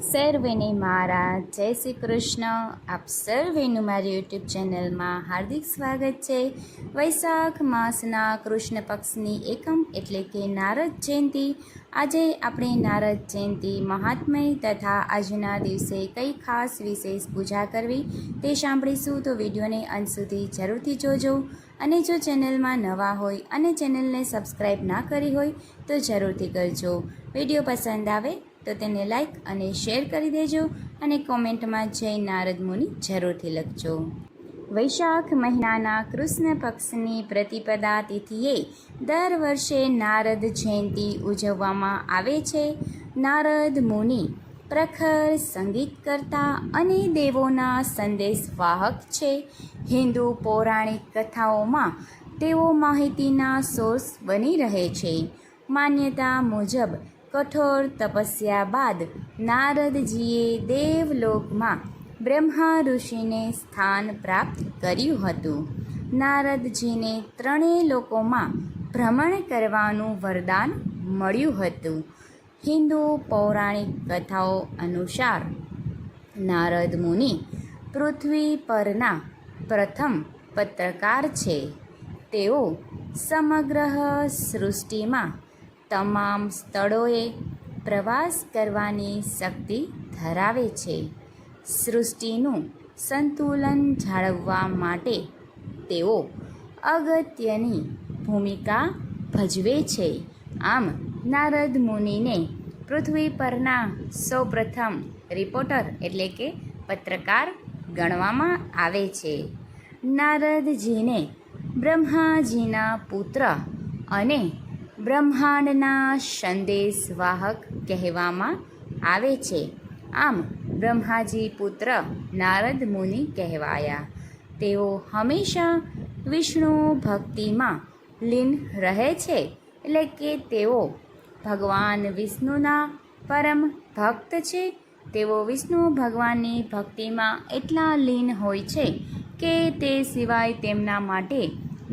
સર્વેને મારા જય શ્રી કૃષ્ણ. આપ સર્વેનું મારી યુટ્યુબ ચેનલમાં હાર્દિક સ્વાગત છે. વૈશાખ માસના કૃષ્ણ પક્ષની એકમ એટલે કે નારદ જયંતિ. આજે આપણે નારદ જયંતિ મહાત્મય તથા આજના દિવસે કઈ ખાસ વિશેષ પૂજા કરવી તે સાંભળીશું. તો વિડીયોને અંત સુધી જરૂરથી જોજો. અને જો ચેનલમાં નવા હોય અને ચેનલને સબસ્ક્રાઈબ ના કરી હોય તો જરૂરથી કરજો. વિડીયો પસંદ આવે તો તેને લાઈક અને શેર કરી દેજો અને કોમેન્ટમાં જય નારદ મુનિ જરૂરથી લખજો. વૈશાખ મહિનાના કૃષ્ણ પક્ષની પ્રતિપદા તિથિએ દર વર્ષે નારદ જયંતિ ઉજવવામાં આવે છે. નારદ મુનિ પ્રખર સંગીતકર્તા અને દેવોના સંદેશવાહક છે. હિન્દુ પૌરાણિક કથાઓમાં તેઓ માહિતીના સોર્સ બની રહે છે. માન્યતા મુજબ કઠોર તપસ્યા બાદ નારદજીએ દેવલોકમાં બ્રહ્મા ઋષિને સ્થાન પ્રાપ્ત કર્યું હતું. નારદજીને ત્રણેય લોકોમાં ભ્રમણ કરવાનું વરદાન મળ્યું હતું. હિન્દુ પૌરાણિક કથાઓ અનુસાર નારદ મુનિ પૃથ્વી પરના પ્રથમ પત્રકાર છે. તેઓ સમગ્ર સૃષ્ટિમાં તમામ સ્થળોએ પ્રવાસ કરવાની શક્તિ ધરાવે છે. સૃષ્ટિનું સંતુલન જાળવવા માટે તેઓ અગત્યની ભૂમિકા ભજવે છે. આમ નારદ મુનિને પૃથ્વી પરના સૌપ્રથમ રિપોર્ટર એટલે કે પત્રકાર ગણવામાં આવે છે. નારદજીને બ્રહ્માજીના પુત્ર અને બ્રહ્માંડના સંદેશવાહક કહેવામાં આવે છે. આમ બ્રહ્માજી પુત્ર નારદ મુનિ કહેવાયા. તેઓ હંમેશા વિષ્ણુ ભક્તિમાં લીન રહે છે. એટલે કે તેઓ ભગવાન વિષ્ણુના પરમ ભક્ત છે. તેઓ વિષ્ણુ ભગવાનની ભક્તિમાં એટલા લીન હોય છે કે તે સિવાય તેમના માટે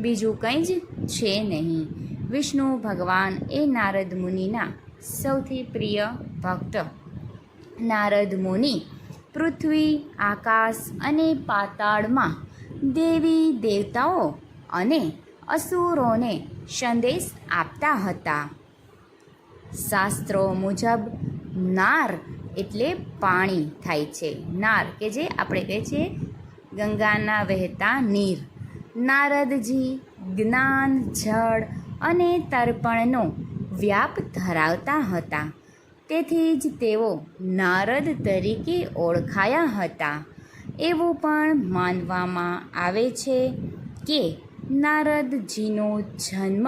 બીજું કંઈ જ છે નહીં. વિષ્ણુ ભગવાન એ નારદ મુનિના સૌથી પ્રિય ભક્ત. નારદ મુનિ પૃથ્વી, આકાશ અને પાતાળમાં દેવી દેવતાઓ અને અસુરોને સંદેશ આપતા હતા. શાસ્ત્રો મુજબ નાર એટલે પાણી થાય છે. નાર કે જે આપણે કહીએ છીએ ગંગાના વહેતા નીર. નારદજી જ્ઞાન, જળ અને તર્પણનો વ્યાપ ધરાવતા હતા. તેથી જ તેઓ નારદ તરીકે ઓળખાયા હતા. એવું પણ માનવામાં આવે છે કે નારદજીનો જન્મ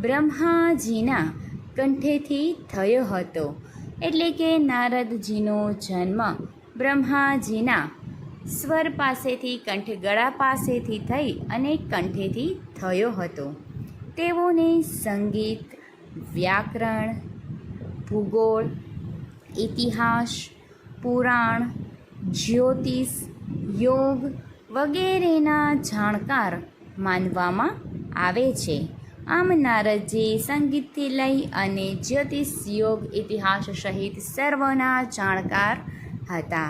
બ્રહ્માજીના કંઠેથી થયો હતો. એટલે કે નારદજીનો જન્મ બ્રહ્માજીના સ્વર પાસેથી કંઠગળા પાસેથી થઈ અને કંઠેથી થયો હતો. તેઓને સંગીત, વ્યાકરણ, ભૂગોળ, ઇતિહાસ, પુરાણ, જ્યોતિષ, યોગ વગેરેના જાણકાર માનવામાં આવે છે. આમ નારદજી સંગીતથી લઈ અને જ્યોતિષ, યોગ, ઇતિહાસ સહિત સર્વના જાણકાર હતા.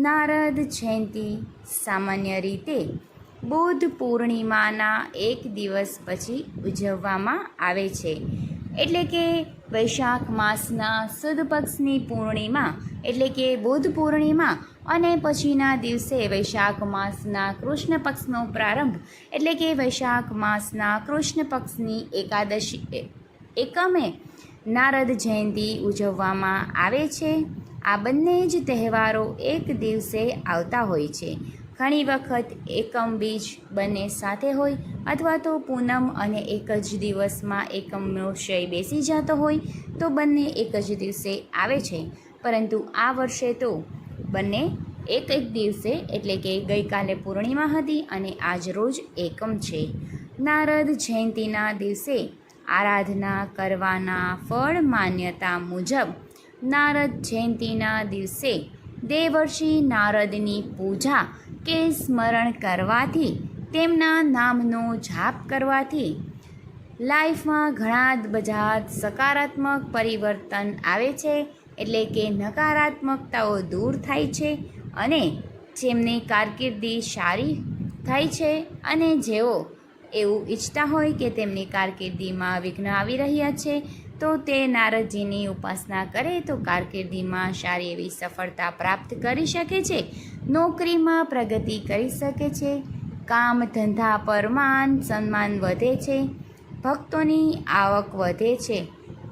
નારદ જયંતિ સામાન્ય રીતે બુધ પૂર્ણિમાના એક દિવસ પછી ઉજવવામાં આવે છે. એટલે કે વૈશાખ માસના સુદ પક્ષની પૂર્ણિમા એટલે કે બુધ પૂર્ણિમા અને પછીના દિવસે વૈશાખ માસના કૃષ્ણ પક્ષનો પ્રારંભ એટલે કે વૈશાખ માસના કૃષ્ણ પક્ષની એકાદશી એકમે નારદ જયંતિ ઉજવવામાં આવે છે. આ બંને જ તહેવારો એક દિવસે આવતા હોય છે. ઘણી વખત એકમ બીજ બંને સાથે હોય અથવા તો પૂનમ અને એક જ દિવસમાં એકમનો ક્ષય બેસી જતો હોય તો બંને એક જ દિવસે આવે છે. પરંતુ આ વર્ષે તો બંને એક દિવસે એટલે કે ગઈકાલે પૂર્ણિમા હતી અને આજ રોજ એકમ છે. નારદ જયંતિના દિવસે આરાધના કરવાના ફળ માન્યતા મુજબ નારદ જયંતિના દિવસે દેવર્ષિ નારદની પૂજા કે સ્મરણ કરવાથી, તેમના નામનો જાપ કરવાથી લાઈફમાં ઘણા બધા સકારાત્મક પરિવર્તન આવે છે. એટલે કે નકારાત્મકતાઓ દૂર થાય છે અને જેમની કારકિર્દી સારી થાય છે અને જેઓ એવું ઈચ્છતા હોય કે તેમની કારકિર્દીમાં વિઘ્ન આવી રહ્યા છે તો તે નારદજીની ઉપાસના કરે તો કારકિર્દીમાં સારી એવી સફળતા પ્રાપ્ત કરી શકે છે, નોકરીમાં પ્રગતિ કરી શકે છે, કામ ધંધા પર માન સન્માન વધે છે, ભક્તોની આવક વધે છે,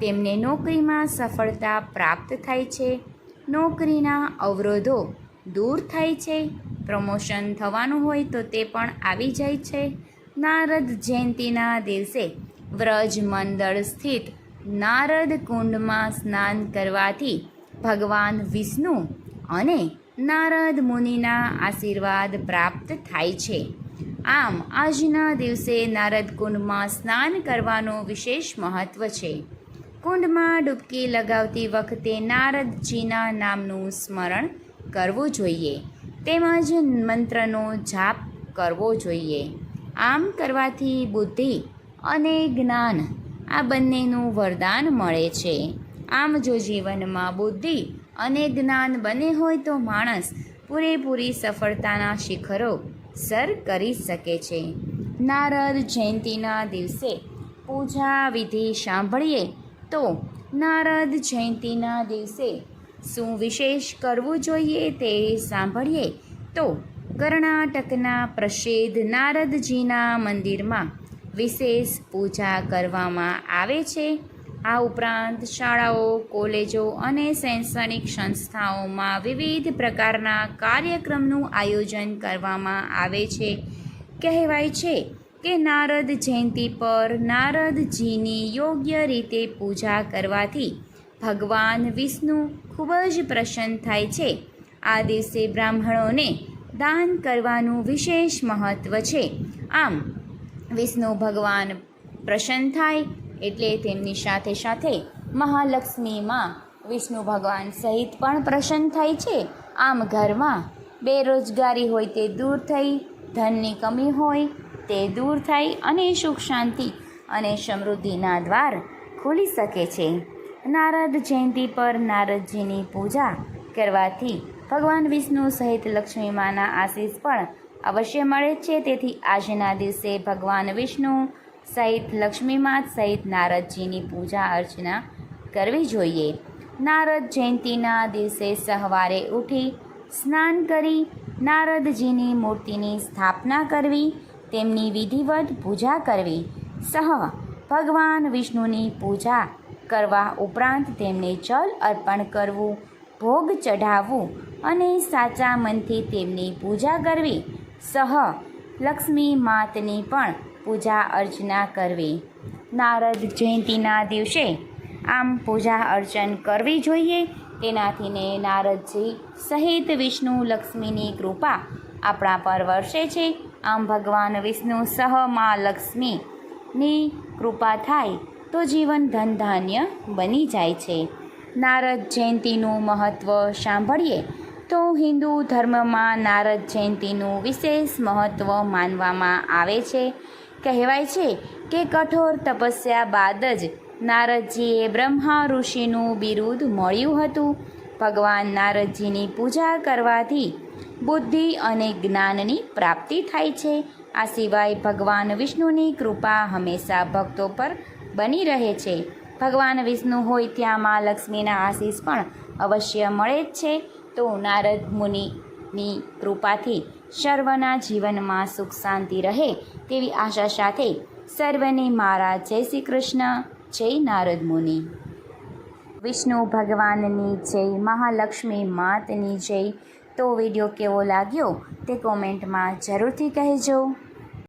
તેમને નોકરીમાં સફળતા પ્રાપ્ત થાય છે, નોકરીના અવરોધો દૂર થાય છે, પ્રમોશન થવાનું હોય તો તે પણ આવી જાય છે. નારદ જયંતીના દિવસે વ્રજ મંડળ સ્થિત નારદ કુંડમાં સ્નાન કરવાથી ભગવાન વિષ્ણુ અને નારદ મુનિના આશીર્વાદ પ્રાપ્ત થાય છે. આમ આજના દિવસે નારદ કુંડમાં સ્નાન કરવાનું વિશેષ મહત્ત્વ છે. કુંડમાં ડૂબકી લગાવતી વખતે નારદજીના નામનું સ્મરણ કરવું જોઈએ તેમજ મંત્રનો જાપ કરવો જોઈએ. આમ કરવાથી બુદ્ધિ અને જ્ઞાન આ બંનેનું વરદાન મળે છે. આમ જો જીવનમાં બુદ્ધિ અને જ્ઞાન બંને હોય તો માણસ પૂરેપૂરી સફળતાના શિખરો સર કરી શકે છે. નારદ જયંતીના દિવસે પૂજા વિધિ સાંભળીએ તો નારદ જયંતીના દિવસે શું વિશેષ કરવું જોઈએ તે સાંભળીએ તો કર્ણાટકના પ્રસિદ્ધ નારદજીના મંદિરમાં વિશેષ પૂજા કરવામાં આવે છે. આ ઉપરાંત શાળાઓ, કોલેજો અને શૈક્ષણિક સંસ્થાઓમાં વિવિધ પ્રકારના કાર્યક્રમનું આયોજન કરવામાં આવે છે. કહેવાય છે કે નારદ જયંતી પર નારદજીની યોગ્ય રીતે પૂજા કરવાથી ભગવાન વિષ્ણુ ખૂબ જ પ્રસન્ન થાય છે. આ દિવસે બ્રાહ્મણોને દાન કરવાનું વિશેષ મહત્ત્વ છે. આમ વિષ્ણુ ભગવાન પ્રસન્ન થાય એટલે તેમની સાથે સાથે મહાલક્ષ્મીમાં વિષ્ણુ ભગવાન સહિત પણ પ્રસન્ન થાય છે. આમ ઘરમાં બેરોજગારી હોય તે દૂર થઈ, ધનની કમી હોય તે દૂર થાય અને સુખ શાંતિ અને સમૃદ્ધિના દ્વાર ખુલી શકે છે. નારદ જયંતી પર નારદજીની પૂજા કરવાથી ભગવાન વિષ્ણુ સહિત લક્ષ્મી માના આશીષ પણ અવશ્ય મળે છે. તેથી આજના દિવસે ભગવાન વિષ્ણુ સહિત લક્ષ્મી માત સહિત નારદજીની પૂજા અર્ચના કરવી જોઈએ. નારદ જયંતીના દિવસે સવારે ઉઠી સ્નાન કરી નારદજીની મૂર્તિની સ્થાપના કરવી, તેમની વિધિવત પૂજા કરવી, ભગવાન વિષ્ણુની પૂજા કરવા ઉપરાંત તેમને જલ અર્પણ કરવું, ભોગ ચઢાવવું અને સાચા મનથી તેમની પૂજા કરવી, લક્ષ્મી માતની પણ પૂજા અર્ચના કરવી. નારદ જયંતીના દિવસે આમ પૂજા અર્ચન કરવી જોઈએ. તેનાથીને નારદજી સહિત વિષ્ણુ લક્ષ્મીની કૃપા આપણા પર વરસે છે. આમ ભગવાન વિષ્ણુ મા લક્ષ્મીની કૃપા થાય તો જીવન ધન ધાન્ય બની જાય છે. નારદ જયંતીનું મહત્ત્વ સાંભળીએ તો હિન્દુ ધર્મમાં નારદ જયંતીનું વિશેષ મહત્ત્વ માનવામાં આવે છે. કહેવાય છે કે કઠોર તપસ્યા બાદ જ નારદજીએ બ્રહ્મા ઋષિનું બિરુદ મળ્યું હતું. ભગવાન નારદજીની પૂજા કરવાથી બુદ્ધિ અને જ્ઞાનની પ્રાપ્તિ થાય છે. આ સિવાય ભગવાન વિષ્ણુની કૃપા હંમેશા ભક્તો પર બની રહે છે. ભગવાન વિષ્ણુ હોય ત્યાં મા લક્ષ્મીના આશીષ પણ અવશ્ય મળે જ છે. તો નારદ મુનિની કૃપાથી સર્વના જીવનમાં સુખ શાંતિ રહે તેવી આશા સાથે સર્વને મારા જય શ્રી કૃષ્ણ. જય નારદ મુનિ. વિષ્ણુ ભગવાનની જય, મહાલક્ષ્મી માતની જય. તો વિડીયો કેવો લાગ્યો તે કોમેન્ટમાં જરૂરથી કહેજો.